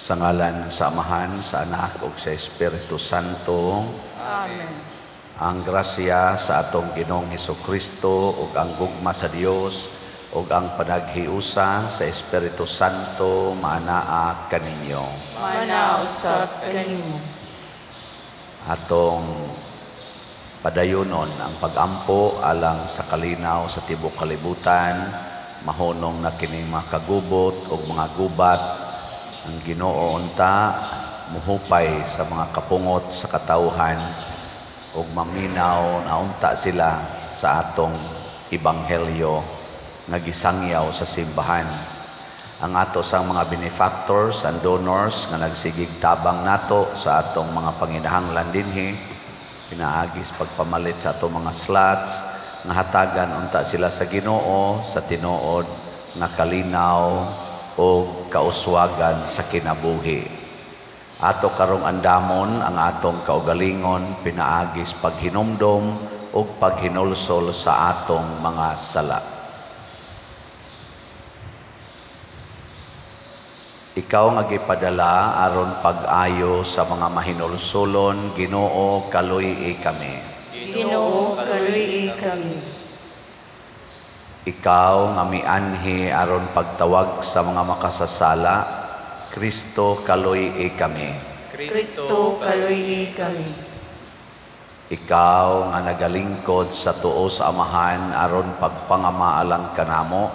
Sa ngalan sa Amahan, sa Anak, ug sa Espiritu Santo. Amen. Ang grasya sa atong Ginoong Hesukristo ug ang gugma sa Dios ug ang panaghiusa sa Espiritu Santo maanaa kaninyo. Mana usab kanimo. Atong padayonon ang pagampo alang sa kalinaw sa tibuok kalibutan, mahunong na kining mga kagubot ug mga gubat. Ang Ginoo unta muhupay sa mga kapungot sa katawhan ug maminaw na unta sila sa atong ebanghelyo nga gisangyaw sa simbahan. Ang ato sang mga benefactors and donors nga nagsigig tabang nato sa atong mga panginahanglan dinhi, pinaagis pagpamalit sa atong mga slots nga hatagan unta sila sa Ginoo sa tinuod nga kalinaw o kauswagan sa kinabuhi. Ato karong andamon ang atong kaugalingon, pinaagis paghinumdom o paghinulsol sa atong mga sala. Ikaw nga gipadala aron pag-ayo sa mga mahinulsolon, Ginoo kaluy kami. Ginoo kaluy kami. Ikaw nga mianhi aron pagtawag sa mga makasasala, Kristo kaluy kami. Kristo kaluy kami. Ikaw nga nagalingkod sa tuo sa Amahan aron pagpangamaalang kanamo,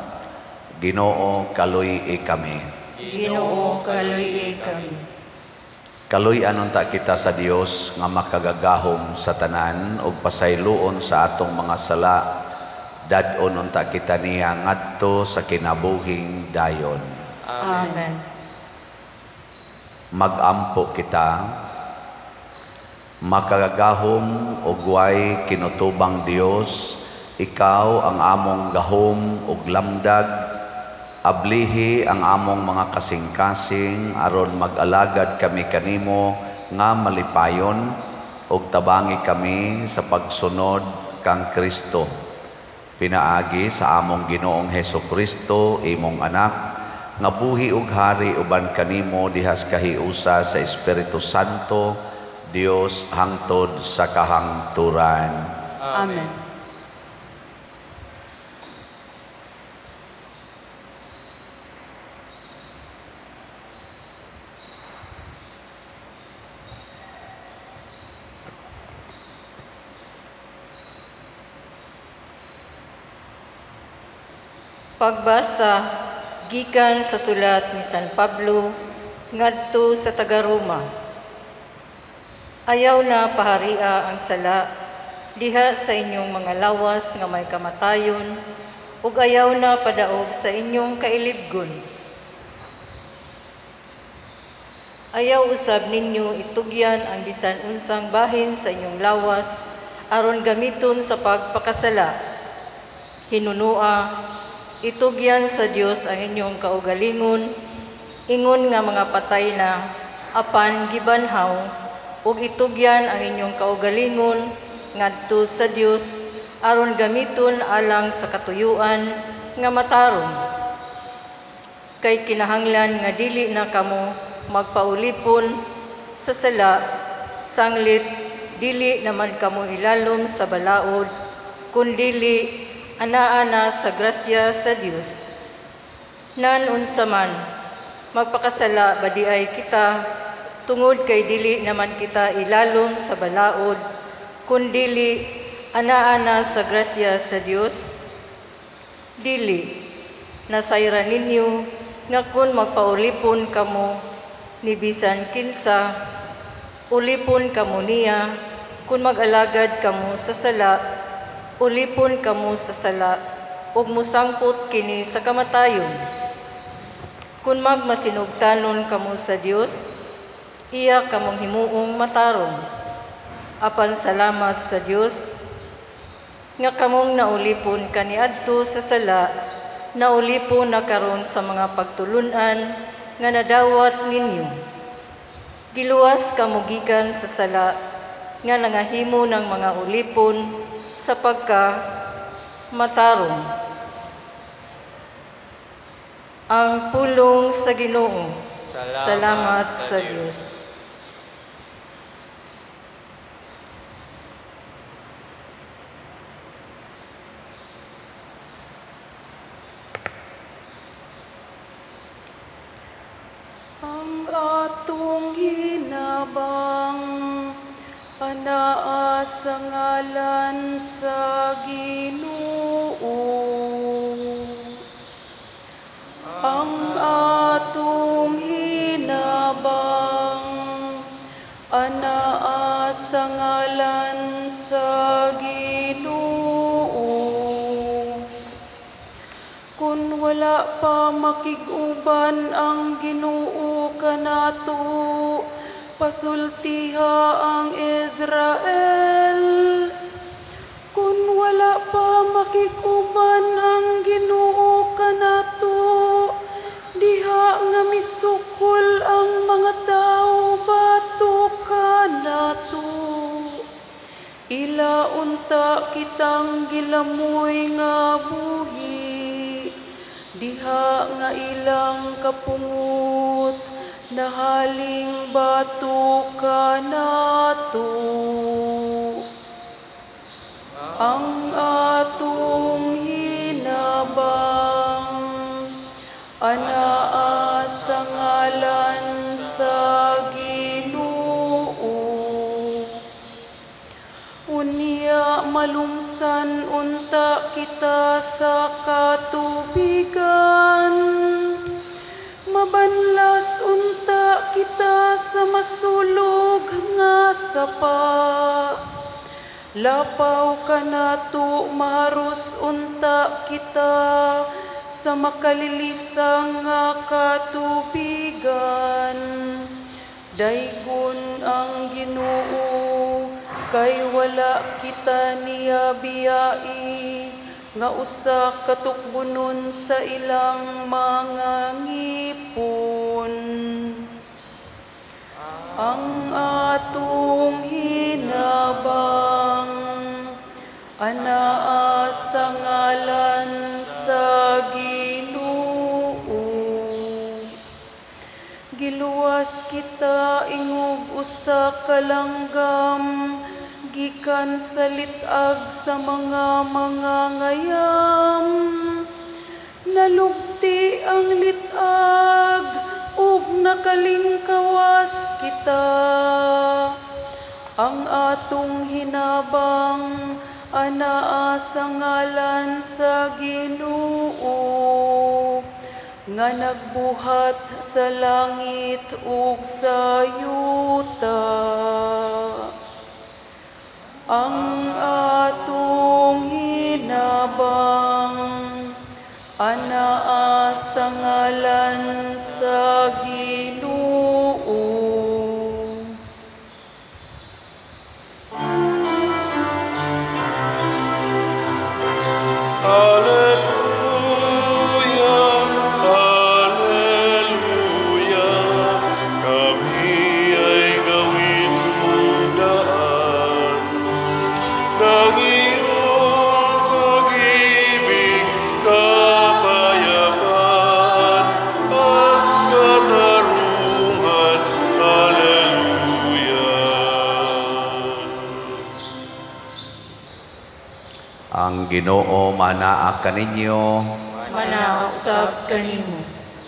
Ginoo kaluy kami. Ginoo kaluy kami. Kaluy anunta kita sa Dios nga makagagahom sa tanan ug pasayloon sa atong mga sala, dadon unta kita niya ngadto sa kinabuhing dayon. Amen. Magampo kita, makagagahom ug way kinutubang Dios, ikaw ang among gahom ug lamdag, ablihi ang among mga kasing-kasing aron mag-alagad kami kanimo nga malipayon ug tabangi kami sa pagsunod kang Kristo. Pinaagi sa among Ginoong Hesukristo, imong anak, nga buhi ug hari uban kanimo dihas kahiusa sa Espiritu Santo, Dios hangtod sa kahangturan. Amen. Pagbasa gikan sa sulat ni San Pablo ngadto sa taga-Roma. Ayaw na paharia ang sala diha sa inyong mga lawas nga may kamatayon ug ayaw na padaog sa inyong kailibgon. Ayaw usab ninyo itugyan ang bisan unsang bahin sa inyong lawas aron gamiton sa pagpakasala. Hinunua, itugyan sa Dios ang inyong kaugalingon, ingon nga mga patay na, apan gibanhaw, ug itugyan ang inyong kaugalingon ngadto sa Dios aron gamiton alang sa katuyuan nga matarong. Kay kinahanglan nga dili na kamo magpaulipon sa sala, sanglit dili naman kamo ilalom sa balaod, kundili anaa sa grasya sa Dios. Nan unsa man magpakasala badi ay kita tungod kay dili naman kita ilalom sa balaod, kundili anaa sa grasya sa Dios. Dili nasayran ninyo nga kun magpaulipon kamo ni bisan kinsa, ulipon kamo niya, kun mag-alagad kamo sa sala, ulipon kamo sa sala, ug musangpot kini sa kamatayon. Kun magmasinugtanon kamo sa Dios, iya kamong himuong matarong. Apan salamat sa Dios, nga kamong naulipon kaniadto sa sala, naulipon na karon sa mga pagtulunan nga nadawat ninyo. Giluwas kamo gikan sa sala nga nangahimo ng mga ulipon sa pagka matarong. Ang pulong sa Ginoo. Salamat sa Dios. Ang atong hinabang anaa sa ngalan sa Ginoo. Ang atong hinabang anaa sa ngalan sa Ginoo. Kung wala pa makig-uban ang Ginoo kanato, pasultiha ang Israel. Kung wala pa makig-uban ang Ginoo kanato, diha nga misukol ang mga tao bato kanato. Ila unta kitang gilamoy nga buhi, diha nga ilang kapungot nahaling bato kanato. Ang atong hinabang anaa sa ngalan sa Ginoo. Unya malumsan unta kita sa katubigan, mabanlas unta kita sa masulog nga sapa. Lapaw kanato maharus unta kita sa makalilisang nga katubigan. Daygon ang Ginoo kay wala kita niya biyai nga usa katukbunon sa ilang mga ngipon. Ang atong hinabang anaa sa ngalan sa Ginoo. Giluwas kita ingog usa ka langgam gikan sa litag sa mga ngayam. Nalugti ang litag ug nakalingkawas kita. Ang atong hinabang anaa sa ngalan sa Ginoo nga nagbuhat sa langit ug sa yuta. Ang atong hinabang anaa sa ngalan sa Ginoo. Hallelujah, hallelujah, kami ay gawin mong daan ng iyong pag-ibig, kapayapaan at katarungan. Hallelujah. Ang Ginoo manaa kaninyo. Manausab kanimo.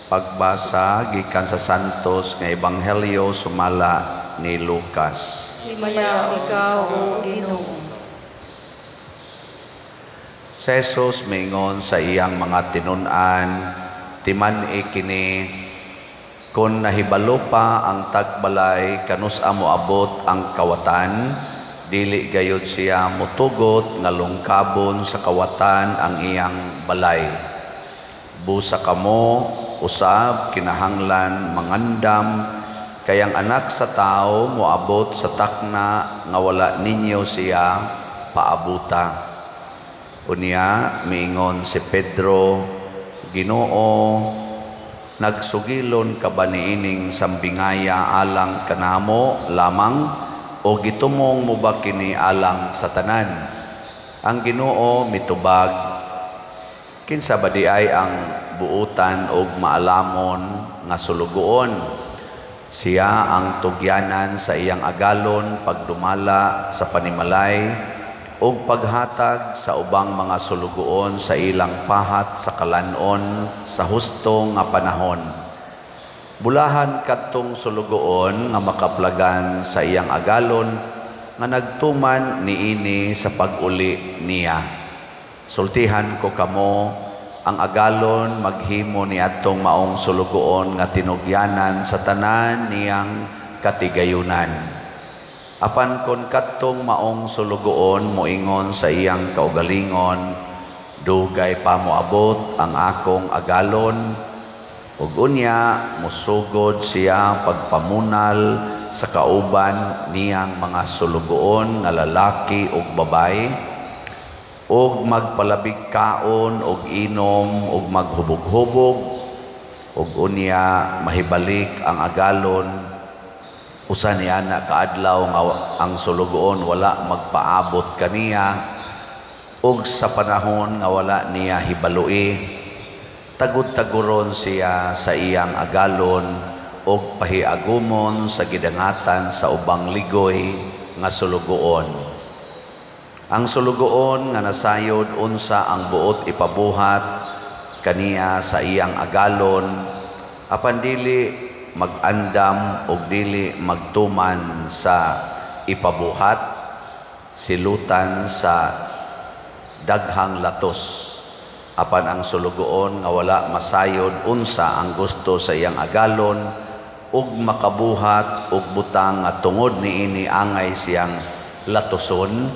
Pagbasa gikan sa Santos nga Ebanghelyo sumala ni Lucas. Himaya ikaw, O Ginoo. Si Jesus mingon sa iyang mga tinun-an, timan ikini, kung nahibalo pa ang tagbalay kanus amo abot ang kawatan, dili gayud siya mutugot nga lungkabon sa kawatan ang iyang balay. Busa kamo usab kinahanglan mangandam, kayang anak sa tao moabot sa takna nga wala ninyo siya paabuta. Unya miingon si Pedro, Ginoo, nagsugilon ka ba niining sambingaya alang kanamo lamang o gitumong mo ba kini alang sa tanan? Ang Ginoo mitubag, kinsa ba di ay ang buutan og maalamon nga sulugoon. Siya ang tugyanan sa iyang agalon pagdumala sa panimalay ug paghatag sa ubang mga sulugoon sa ilang pahat sa kalanon sa husto nga panahon. Bulahan kadtong sulugoon nga makaplagan sa iyang agalon nga nagtuman niini sa pag-uli niya. Sultihan ko kamo ang agalon maghimo ni atong maong sulugoon nga tinugyanan sa tanan niyang katigayunan. Apan kon kadtong maong sulugoon moingon sa iyang kaugalingon, dugay pa moabot ang akong agalon, ug unya musugod siya pagpamunal sa kauban niyang mga sulugoon nga lalaki ug babay, ug magpalabig kaon ug inom ug maghubog-hubog, ug unya mahibalik ang agalon. Usa niya na kaadlaw nga ang sulugoon wala magpaabot kaniya, ug sa panahon nga wala niya hibalui, tagud-taguron siya sa iyang agalon ug pahiagumon sa gidangatan sa ubang ligoy nga sulugoon. Ang sulugoon nga nasayod unsa ang buot ipabuhat kaniya sa iyang agalon, apan dili mag-andam ug dili magtuman sa ipabuhat, silutan sa daghang latos. Apan ang sulugoon nga wala masayod unsa ang gusto sa iyang agalon ug makabuhat ug butang nga tungod niini angay siyang latoson,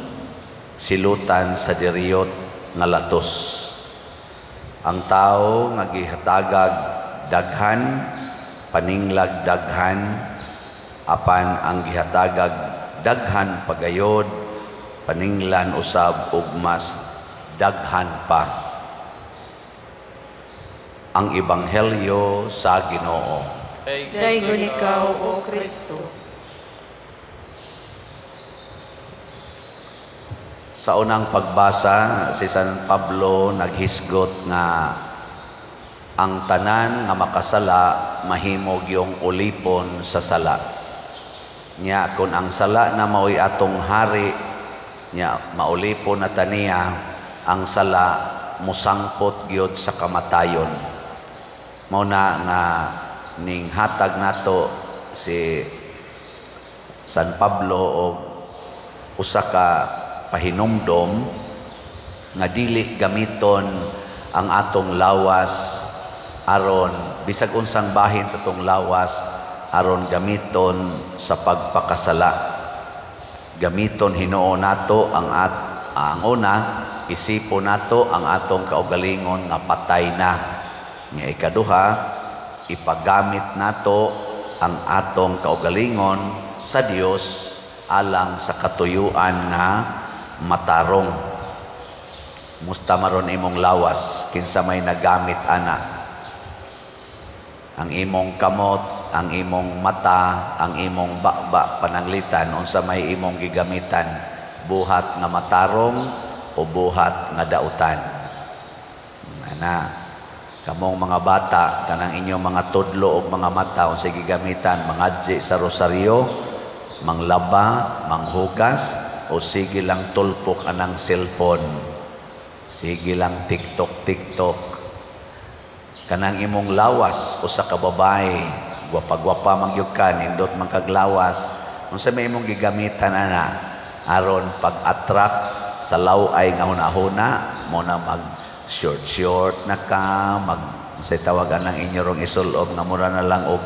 silutan sa diriyot nga latos. Ang tao nga gihatagag daghan, paninglag daghan, apan ang gihatagag daghan pagayod, paninglan usab ug mas daghan pa. Ang Ebanghelyo sa Ginoo. Daygon ikaw, O Kristo. Sa unang pagbasa, si San Pablo naghisgot nga ang tanan nga makasala mahimog yung ulipon sa sala. Nya kung ang sala na mao'y atong hari, nya maulipon na taniya, ang sala musangpot gyud sa kamatayon. Mao na nga ning hatag nato si San Pablo og usa ka pahinumdom nga dili gamiton ang atong lawas aron bisag unsang bahin sa atong lawas aron gamiton sa pagpakasala. Gamiton Hinoo nato ang una, isipon nato ang atong kaugalingon nga patay na. Nga ikaduha, ipagamit nato ang atong kaugalingon sa Dios alang sa katuyuan nga matarong. Musta maron imong lawas kinsa may nagamit ana. Ang imong kamot, ang imong mata, ang imong bakba pananglitan unsa may imong gigamitan, buhat nga matarong o buhat nga dautan. Ana kamong mga bata kanang inyong mga tudlo ug mga mata unsa gigamitan, mangadji sa rosaryo, manglaba, manghugas, o sige lang tulpok anang cellphone, sige lang TikTok. Kanang imong lawas usa ka babae, gwapa-gwapa magyud ka, nindot man kag lawas, unsa may imong gigamitan ana aron pag-attract sa laway nga hunahuna, mo na mag short na ka, say tawagan ng inyo rong isulob nga mura na lang og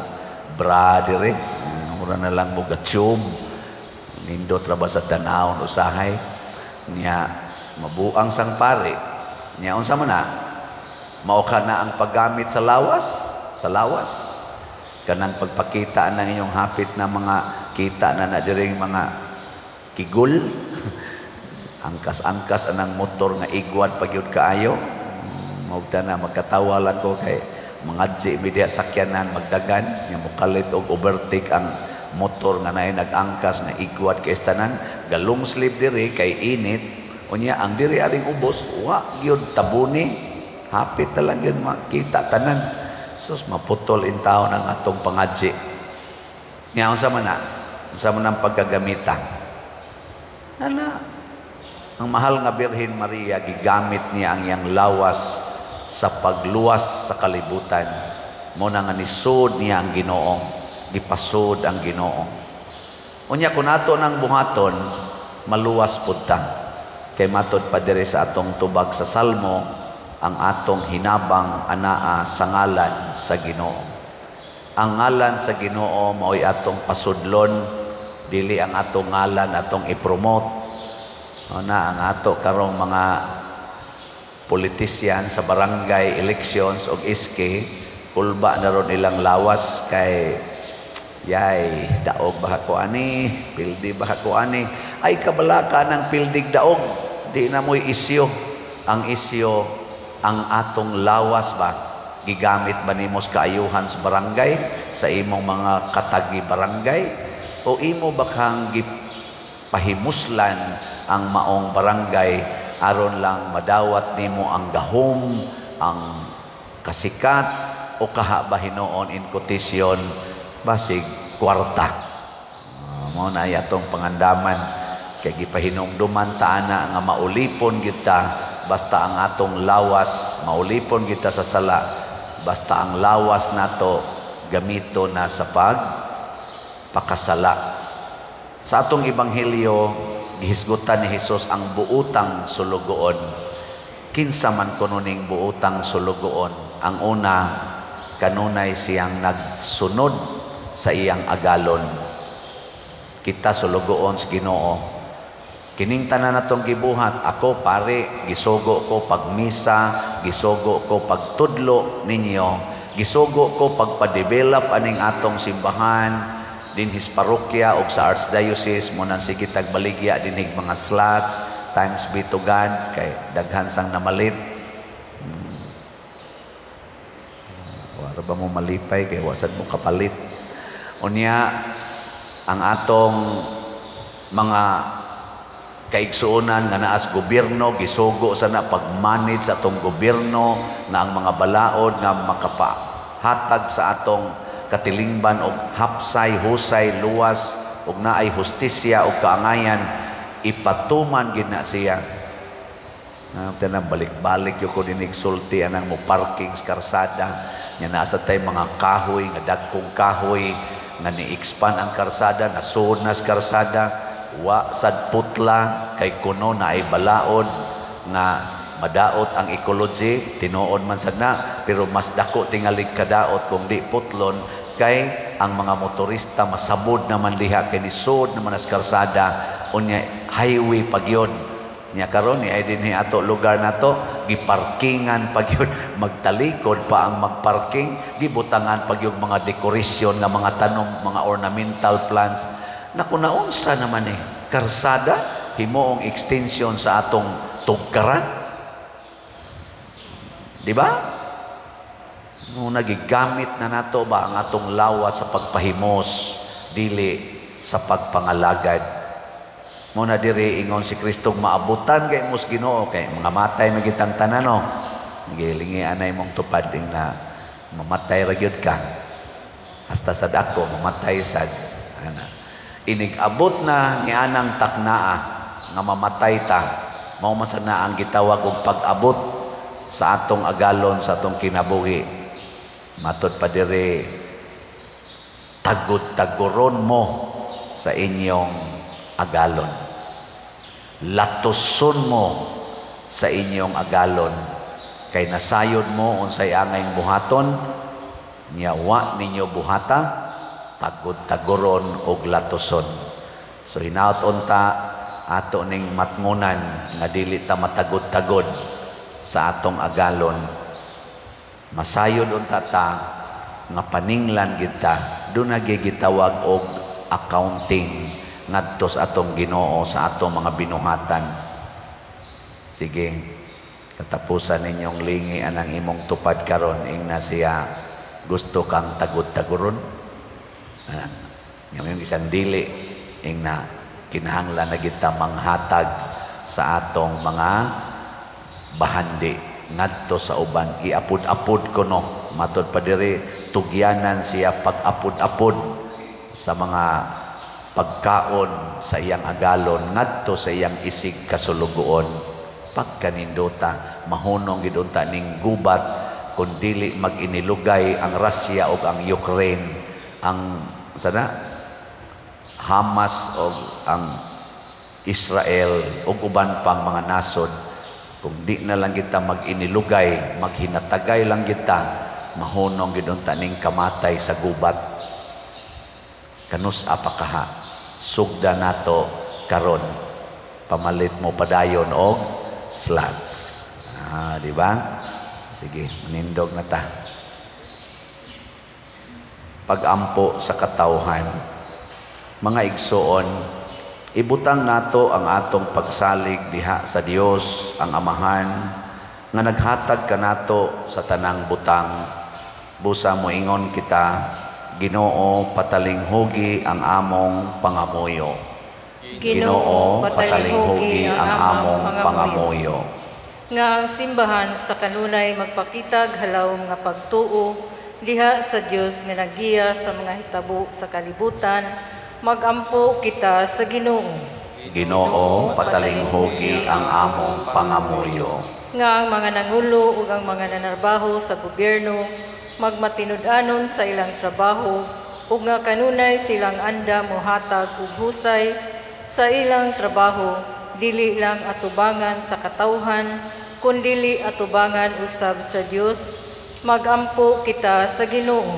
bra dire, mura na lang mo gatube, nindot ra ba sa tanawon usahay niya mabuang sang pare niya. Unsa man na mao ka na ang paggamit sa lawas kanang pagpakita ng inyong hapit na mga kita na diring mga kigul angkas-angkas anang motor nga igwad pagyud kaayo. Maugta na magkatawa lang ko kay mangadji media sakyanan magdagan nga mokalit og overtake ang motor nga naay nag-angkas nga igwad kay tanan, galong sleep diri kay init, unya ang diri aring ubos wa gyud tabuni, hapit na lang gyud makita tanan. sus maputol in taon ang atong pangadji. Nya unsa man ang pagkagamita. Ana, ang mahal nga Birhen Maria gigamit niya ang iyang lawas sa pagluwas sa kalibutan. Muna nga nisud niya ang Ginoo, gipasud ang Ginoo. Unya kun ato nang buhaton, maluwas pud ta. Kay matod pa diri sa atong tubag sa Salmo, ang atong hinabang anaa sa ngalan sa Ginoo. Ang ngalan sa Ginoo mao'y atong pasudlon, dili ang atong ngalan atong i-promote. Ang ato karong mga politician sa barangay elections og iske, kulba na ron ilang lawas kay yay, daog ba ko ani, pildi ba ko ani, ay kabalaka ng pildig daog, di na mo'y isyo. Ang isyo, ang atong lawas ba, gigamit ba nimos kaayuhan sa barangay, sa imong mga katagi barangay, o imo ba kang gipahimuslan ang maong barangay aron lang madawat nimo ang gahom, ang kasikat, o kaha ba hinoon in quotation basig kwarta. Mao na atong pangandaman kay gipahinungduman ta ana nga maulipon kita basta ang atong lawas maulipon kita sa sala, basta ang lawas nato gamito na sa pakasala. Sa atong ebanghelyo gihisgutan ni Hesus ang buutang sulugoon. Kinsa man kununing buutang sulugoon? Ang una, kanunay siyang nagsunod sa iyang agalon. Kita sulugoon sa Ginoo. Kining tanan natong gibuhat, ako pare, gisugo ko pagmisa, gisugo ko pagtudlo ninyo, gisugo ko pagpa-develop aning atong simbahan dinhis parokya o sa archdiocese mo nang sige tagbaligya dinig mga slots, times be to God, kay daghan sang namalit. Wala ba mo malipay kay wasad mo kapalit. Unya ang atong mga kaigsuonan nga naas gobyerno gisugo sana pag-manage sa atong gobyerno na ang mga balaod nga makapahatag sa atong katilingban og hapsay, husay, luwas og naay hustisya og kaangayan ipatuman gid na siya. Tanang balik-balik yo ko dinig sulti anang mo parking sa karsada nya nasa tay mga kahoy nga dagkong kahoy nga ni-expand ang karsada, nasuod na sa karsada, wa sad putla kay kuno na ay balaod nga madaot ang ecology, tinuod man sad na, pero mas dako tingalig kadaot kung di putlon kay ang mga motorista masabod naman diha kay nisud naman as karsada unya highway pagyod nya karon ni ay dinhi ato lugar nato giparkingan pagyod, magtalikod pa ang magparking, gibutangan pagyod mga dekorasyon nga mga tanom, mga ornamental plants. Naku naunsa naman karsada himoong extension sa atong tugkaran. Di ba? Nung nagigamit na nato ba ang atong lawas sa pagpahimos, dili sa pagpangalagad. Muna diri ingon si Kristong maabutan kay mos Ginoo kay mga matay magitang tanan no. Gilingi anay mong tupad ding na mamatay ra gyud ka. Hasta sad ako mamatay sad ana. Inig-abot na ni anang taknaa nga mamatay ta. Mao masana ang gitawag og pag-abot sa atong agalon sa atong kinabuhi. Matod pa diri tagod-tagoron mo sa inyong agalon. Latoson mo sa inyong agalon kay nasayod mo unsay angayng buhaton nya wa ninyo buhata tagod-tagoron og latoson. So hinaot ta ato ning matngunan nga dili ta matagod-tagod sa atong agalon. Masayod unta ta nga paninglan gid ta duna gitawag og accounting ngadto sa atong Ginoo sa atong mga binuhatan. Sige, katapusan ninyong lingi anang imong tupad karon ingna siya gusto kang tagod-tagoron. Yung isang dili ingna kinahanglan na kita manghatag sa atong mga bahandi ngadto sa uban, iapod-apod ko no Matod pa diri, tugyanan siya pag-apod-apod sa mga pagkaon sa iyang agalon ngadto sa iyang isig kasulugoon. Pagkanindota, mahunong gid unta ning gubat kun dili mag-inilugay ang Russia ug ang Ukraine, ang Hamas ug ang Israel ug uban pang mga nasod. Kung di na lang kita mag-inilugay, maghinatagay lang kita, mahunong gid unta ning kamatay sa gubat. Kanus apakaha sugda nato karon, pamalit mo padayon og slots. Di ba? Sige, manindog na ta. Pag-ampo sa katawhan. Mga igsoon, ibutang nato ang atong pagsalig diha sa Dios ang Amahan nga naghatag kanato sa tanang butang. Busa moingon kita, Ginoo, patalinghugi ang among pangamuyo. Ginoo, patalinghugi ang among pangamuyo. Nga ang simbahan sa kanunay magpakitag halaw nga pagtuo diha sa Dios nga nagiya sa mga hitabo sa kalibutan, magampo kita sa Ginoo. Ginoo, patalinghugi ang among pangamuyo. Nga ang mga nangulo ug ang mga nanarbaho sa gobyerno magmatinud-anon sa ilang trabaho ug nga kanunay silang anda mohatag og husay sa ilang trabaho, dili lang atubangan sa katawhan kundi atubangan usab sa Dios. Magampo kita sa Ginoo.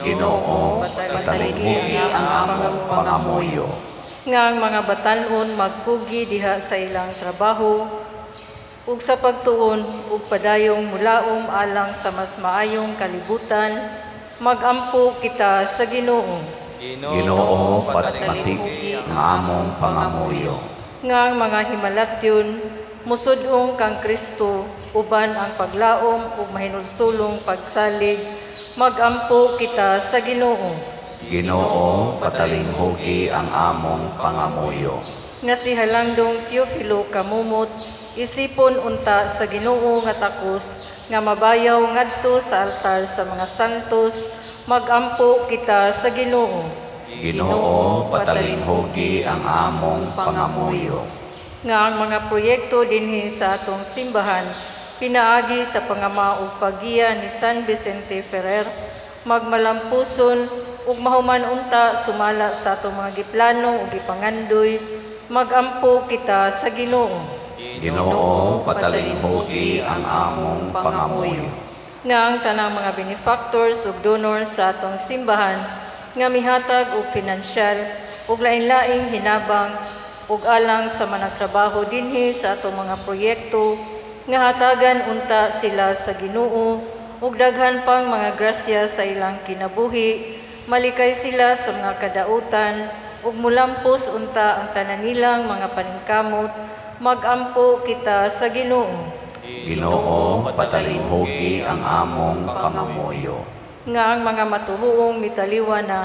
Ginoo, patalinghugi ang among pangamuyo. Nga ang mga batan-on magkugi diha sa ilang trabaho ug sa pagtuon ug padayong mulaom alang sa mas maayong kalibutan, magampo kita sa Ginoo. Ginoo, patmati ang among pangamuyo. Nga ang mga himalatyon musud-ong kang Kristo uban ang paglaom ug mahinulsulong pagsalig, magampo kita sa Ginoo. Ginoo, patalinghugi ang among pangamuyo. Nga si Halandong Teofilo kamumot, isipon unta sa Ginoo nga takos nga mabayaw ngadto sa altar sa mga santos, magampo kita sa Ginoo. Ginoo, patalinghugi ang among pangamuyo. Nga ang mga proyekto dinhi sa atong simbahan pinaagi sa pangama ug paggiya ni San Vicente Ferrer, magmalampuson ug mahuman unta sumala sa atong mga giplano ug gipangandoy, magampo kita sa Ginoo. Ginoo, patalinghugi ang among pangamuyo. Nga ang tanang mga benefactors ug donors sa atong simbahan nga mihatag og pinansyal ug lain-laing hinabang ug alang sa managtrabaho dinhi sa atong mga proyekto, nga hatagan unta sila sa Ginoo ug daghan pang mga grasya sa ilang kinabuhi, malikay sila sa mga kadautan ug mulampos unta ang tanan nilang mga paningkamot, magampo kita sa Ginoo. Ginoo, patalinghugi ang among pangamuyo. Nga ang mga matuhuong mitaliwa na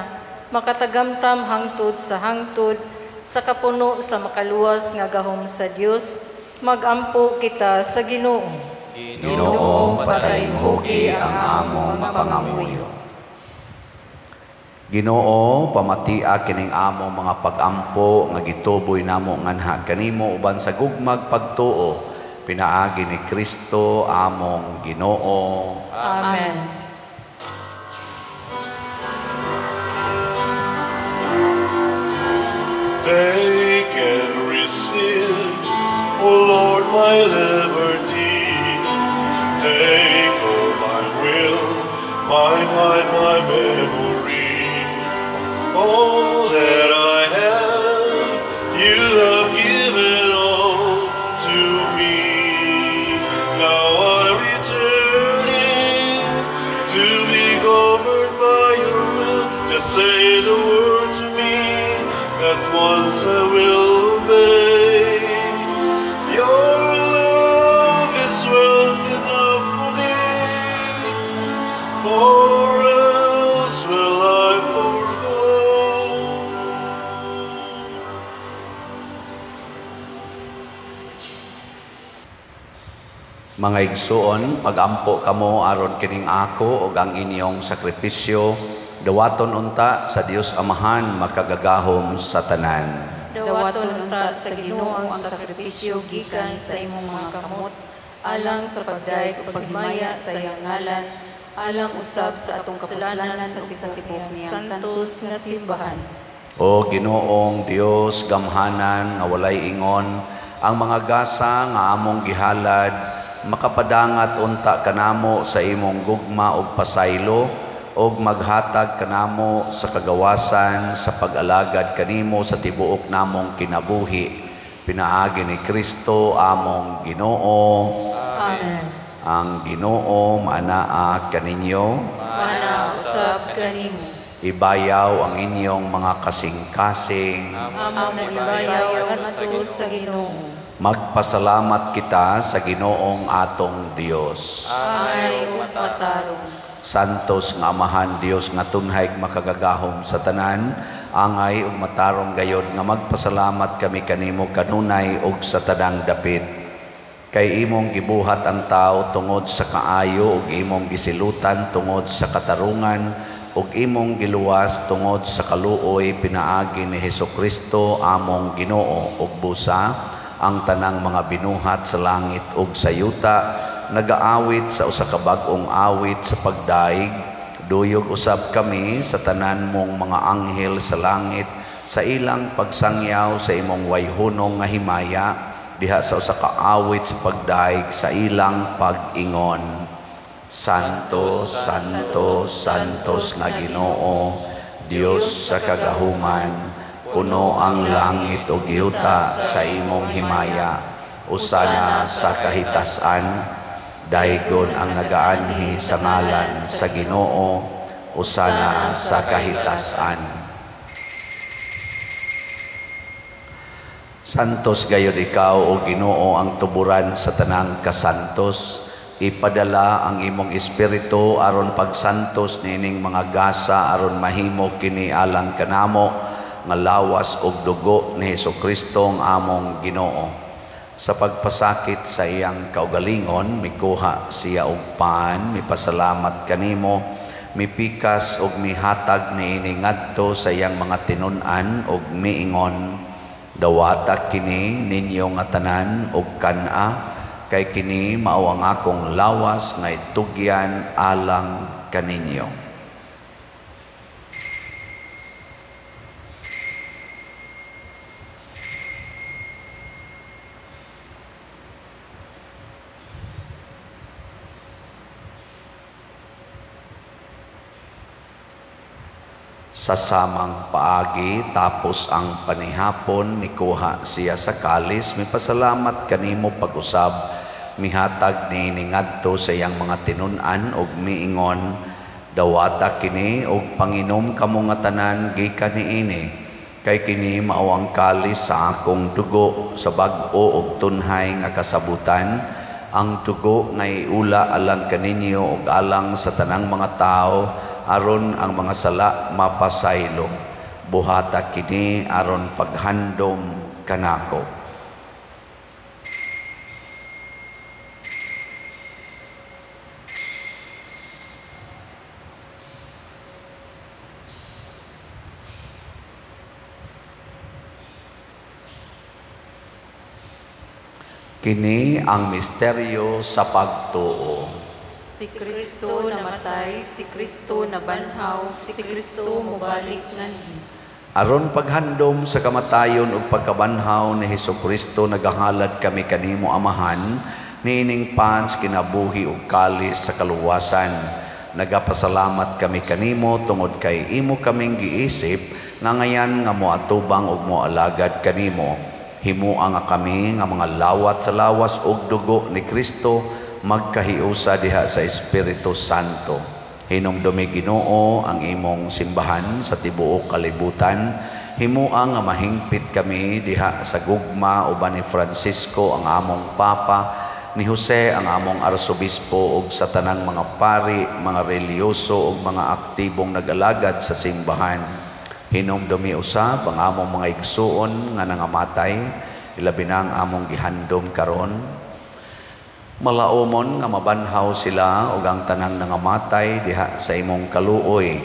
makatagamtam hangtod sa hangtod sa kapuno sa makaluwas nga gahom sa Dios, magampo kita sa Ginoo. Ginoo, patalinghugi ang among pangamuyo. Ginoo, pamatia kining among mga pag-ampo nga gituboy namo nganha kanimo uban sa gugmag pagtuo, pinaagi ni Kristo among Ginoo. Amen. Take and receive, O Lord, my liberty. Take all my will, my mind, my memory. All that I have, you have given all to me. Now I return it to be governed by your will. Just say the word to me, at once I will obey. Your love is worth enough for me, or else will I forgo. Mga igsuon, pagampo kamo aron kining ako ug ang inyong sakripisyo, dawaton unta sa Dios Amahan makagagahom sa tanan. Dawaton unta sa Ginoo ang sakripisyo gikan sa imong mga kamot, alang sa pagdayeg ug paghimaya sa iyang ngalan, alang usab sa atong kasalanan ug sa tibok niyang santos nga simbahan. O Ginoong Dios gamhanan nga walay ingon, ang mga gasa nga among gihalad makapadangat unta kanamo sa imong gugma ug pasaylo ug maghatag kanamo sa kagawasan sa pag-alagad kanimo sa tibuok namong kinabuhi. Pinaagi ni Kristo among Ginoo. Amen. Ang Ginoo maanaa kaninyo. Manausab kanimo. Ibayaw ang inyong mga kasing-kasing. Among ibayaw ngadto sa Ginoo. Magpasalamat kita sa Ginoong atong Dios. Ay ug matarong. Santos nga Amahan Dios nga tunhay makagagahom sa tanan, angay ug matarong gayod nga magpasalamat kami kanimo kanunay ug sa tanang dapit. Kay imong gibuhat ang tao tungod sa kaayo ug imong gisilutan tungod sa katarungan ug imong giluwas tungod sa kaluoy pinaagi ni Hesukristo among Ginoo ug busa ang tanang mga binuhat sa langit ug sa yuta nagaawit sa usa ka bag-ong awit sa pagdaig. Duyog usab kami sa tanan mong mga anghel sa langit sa ilang pagsangyaw sa imong wayhunong nga himaya diha sa usa ka awit sa pagdaig sa ilang pag-ingon. Santos, Santos, Santos nga Ginoo, Dios sa kagahuman, puno ang langit o yuta sa imong himaya, usana sa kahitasan, daygon ang nagaanhi sa ngalan sa Ginoo, usana sa kahitasan. Santos gayud ikaw o Ginoo ang tuburan sa tanang kasantos, ipadala ang imong espiritu aron pagsantos nining mga gasa aron mahimo kini alang kanamo nga lawas ug dugo ni Hesukristo ang among Ginoo. Sa pagpasakit sa iyang kaugalingon, mikuha siya og paan, mipasalamat kanimo, mipikas ug mihatag niini ngadto sa iyang mga tinun-an ug miingon, dawata kini ninyo nga tanan ug kana, kay kini mao ang akong lawas nga itugyan alang kaninyo. Sa samang paagi tapos ang panihapon mikuha siya sa kalis, mipasalamat kanimo pag-usab, mihatag niini ngadto sa iyang mga tinun-an ug miingon, dawata kini ug panginom kamo nga tanan gikan niini, kay kini mao ang kalis sa akong dugo sa bag-o ug tunhay nga kasabutan, ang dugo nga iula alang kaninyo ug alang sa tanang mga tao aron ang mga sala mapasaylo. Buhata kini aron paghandom kanako. Kini ang misteryo sa pagtuo. Si Kristo namatay, si Kristo nabanhaw, si Kristo mubalik nganhi. Aron paghandom sa kamatayon ug pagkabanhaw ni Hesukristo nagahalad kami kanimo Amahan, niining pans kinabuhi ug kalis sa kaluwasan. Nagapasalamat kami kanimo tungod kay imo kaming giisip nga ngayan nga moatubang ug moalagad kanimo. Himuang nga kami nga mga lawat sa lawas ug dugo ni Kristo magkahiusa diha sa Espiritu Santo. Hinumdumi Ginoo ang imong simbahan sa tibuok kalibutan. Himuang nga mahingpit kami diha sa gugma uban ni Francisco ang among Papa, ni Jose ang among Arsobispo ug sa tanang mga pari, mga reliyoso ug mga aktibong nag-alagad sa simbahan. Hinumdumi usab ang among mga igsuon nga nangamatay, ilabi na ang among gihandom karon. Malaumon nga mabanhaw sila ug ang tanang nangamatay diha sa imong kaluoy.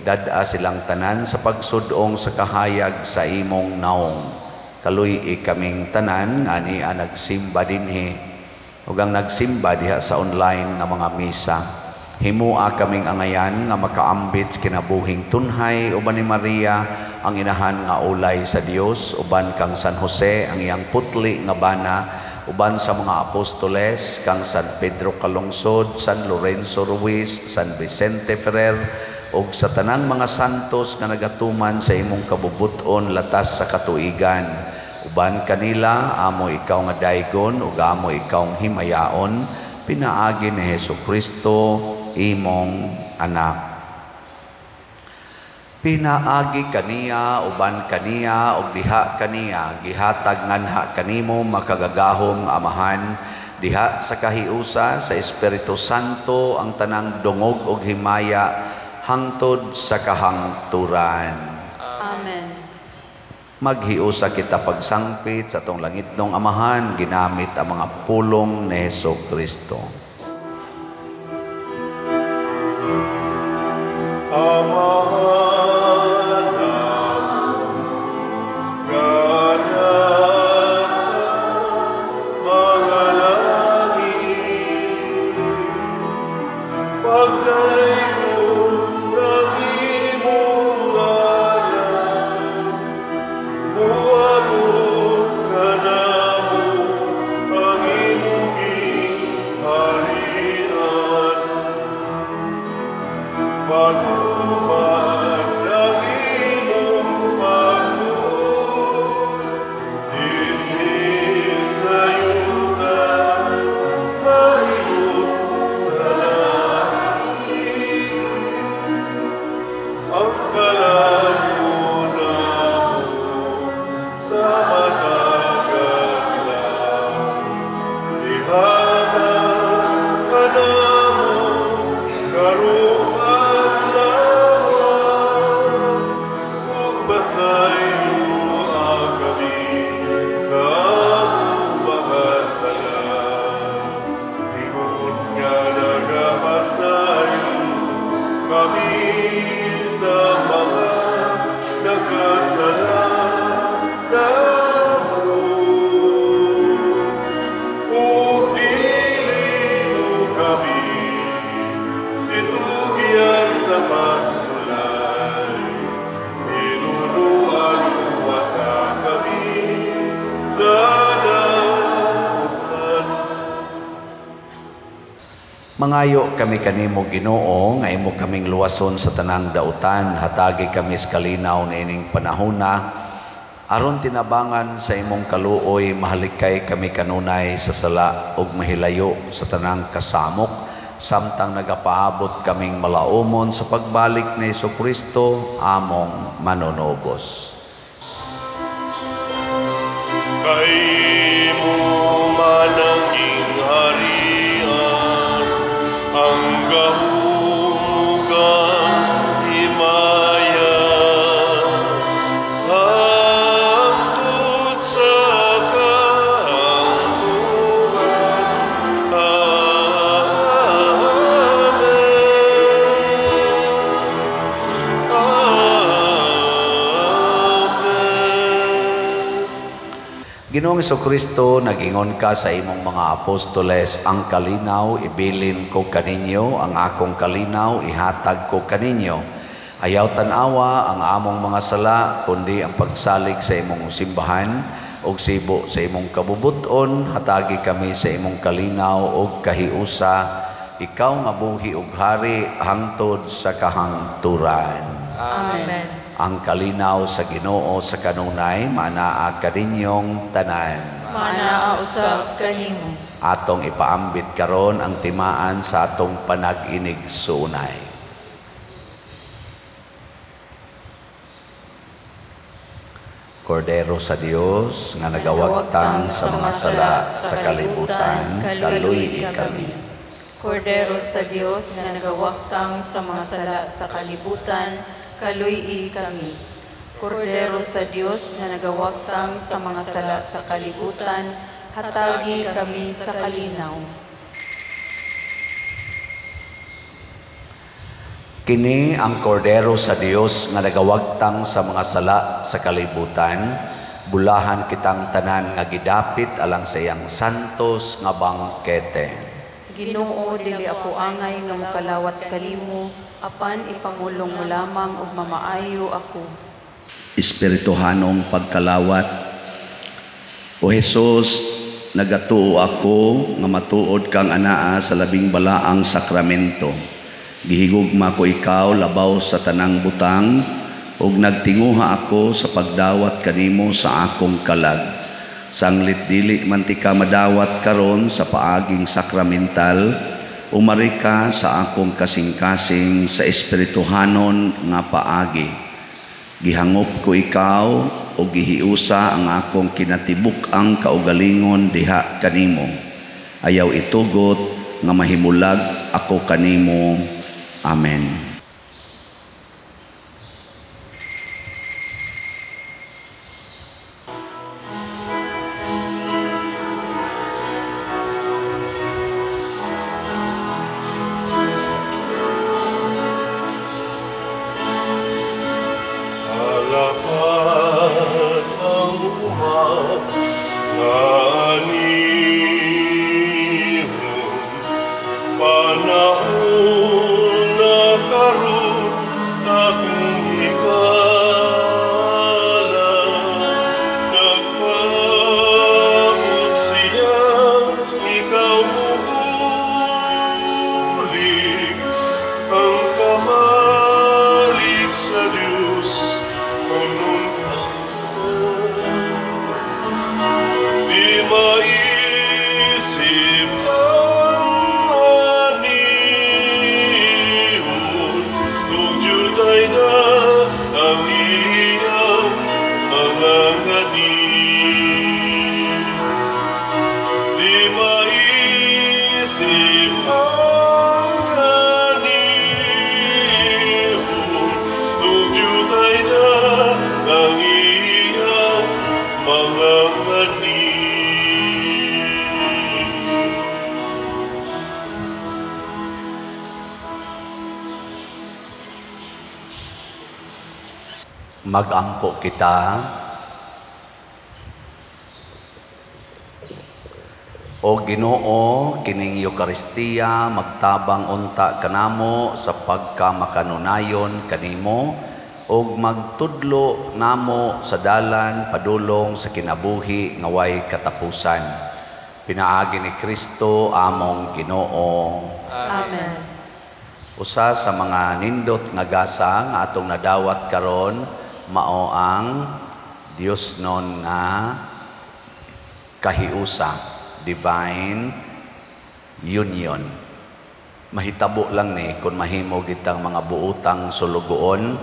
Dad-a silang tanan sa pagsudong sa kahayag sa imong naong. Kaluy kaming tanan nga niya nagsimba dinhi ug ang nagsimba diha sa online nga mga misa. Himua kaming angayan nga makaambit kinabuhing tunhay uban ni Maria ang inahan nga ulay sa Dios, uban kang San Jose ang iyang putli nga bana, uban sa mga apostoles kang San Pedro Calungsod, San Lorenzo Ruiz, San Vicente Ferrer ug sa tanang mga santos nga nagatuman sa imong kabubuton latas sa katuigan. Uban kanila amo ikaw nga daygon ug amo ikaw nga himayaon, pinaagi ni Hesukristo imong anak. Pinaagi kaniya uban kaniya ug diha kaniya gihatag nganha kanimo makagagahom amahan diha sa kahiusa sa Espiritu Santo ang tanang dungog ug himaya hangtod sa kahangturan. Amen. Maghiusa kita pagsangpit sa atong langitnong amahan ginamit ang mga pulong ni Hesukristo. Mangayo kami kanimo Ginoo nga imo kaming luwason sa tanang dautan, hatagi kami sa kalinaw niining panahona aron tinabangan sa imong kaluoy mahalikay kami kanunay sa sala ug mahilayo sa tanang kasamok samtang nagapaabot kaming malaumon sa pagbalik ni Hesukristo among manunubos. Kay mo mananging harian ang gahumugan himaya hangtod sa kahangturan. Ginoong Hesukristo, nag-ingon ka sa imong mga apostoles, ang kalinaw ibilin ko kaninyo, ang akong kalinaw ihatag ko kaninyo. Ayaw tanawa ang among mga sala, kundi ang pagsalig sa imong simbahan, og sibo sa imong kabubuton, hatagi kami sa imong kalinaw og kahiusa, ikaw nga buhi ug hari hangtod sa kahangturan. Amen. Ang kalinaw sa Ginoo sa kanunay, manaa kaninyong tanan. Manaa usab kanimo. Atong ipaambit karon ang timaan sa atong panag-inig sunay. Kordero sa Dios nga nagawagtang sa mga sala sa kalibutan, kaluy kami. Kordero sa Dios nga nagawagtang sa mga sala sa kalibutan, kaluy kami. Kordero sa Dios nga nagawagtang sa mga sala sa kalibutan, hatagi kami sa kalinaw. Kini ang kordero sa Dios nga nagawagtang sa mga sala sa kalibutan, bulahan kitang tanan nga gidapit alang sa iyang santos nga bangkete. Ginoo, dili ako angay nga mokalawat kanimo, apan ipangulong mo lamang ug mamaayo ako. Espirituhanong pagkalawat. O Jesus, nagatuo ako nga matuod kang anaa sa labing balaang sakramento. Gihigugma ko ikaw labaw sa tanang butang ug nagtinguha ako sa pagdawat kanimo sa akong kalag. Sanglit dili man ti ka madawat karon sa paaging sakramental, umari ka sa akong kasing-kasing sa espirituhanon nga paagi. Gihangop ko ikaw o gihiusa ang akong kinatibuk-ang kaugalingon diha kanimo. Ayaw itugot nga mahimulag ako kanimo. Amen. Alapan ang umat na anihon, panahon na karon akong higala. Nagpamot siya, ikaw mubulig, ang kamalig sa Diyos. Di maisip ang anihon, kung jutay na ang iyang mga nganin. Di maisip ang anihon, kung jutay na ang iyang mga nganin. Magampo kita. O Ginoo, kining Eucharistia magtabang unta kanamo sa pagkamakanunayon kanimo ug magtudlo namo sa dalan padulong sa kinabuhi nga way katapusan. Pinaagi ni Kristo among Ginoo. Amen. Usa sa mga nindot nga gasa nga atong nadawat karon mao ang Dios non nga kahiusa, divine union. Mahitabo lang ni kung mahimo gitang mga buutang sulugoon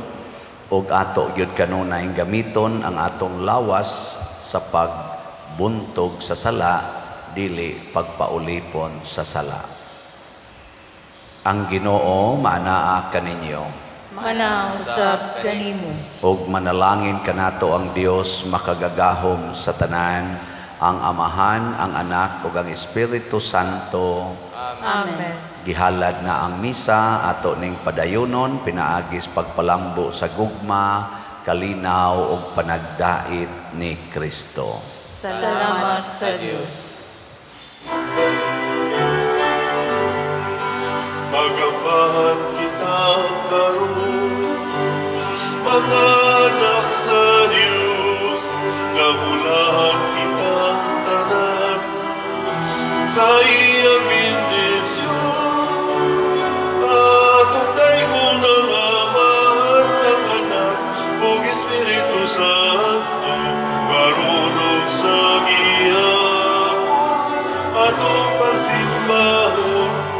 ug ato gyud kanunay gamiton ang atong lawas sa pagbuntog sa sala, dili pagpaulipon sa sala. Ang Ginoo maanaa kaninyo. Manaw usab kanimo. Og manalangin kanato ang Dios makagagahom sa tanan, ang Amahan, ang Anak ug ang Espiritu Santo. Amen. Gihalad na ang misa ato ning padayonon, pinaagis pagpalambo sa gugma, kalinaw ug panagdait ni Kristo. Salamat sa Dios. Magambahan kita karon, mga anak sa Diyos, nabulahan kitang tanan sa iyang bendisyon. Atong daigong ng Amahan, ng Anak ug Espiritu Santo, karon ug sa gihapon atong pagsimbahon.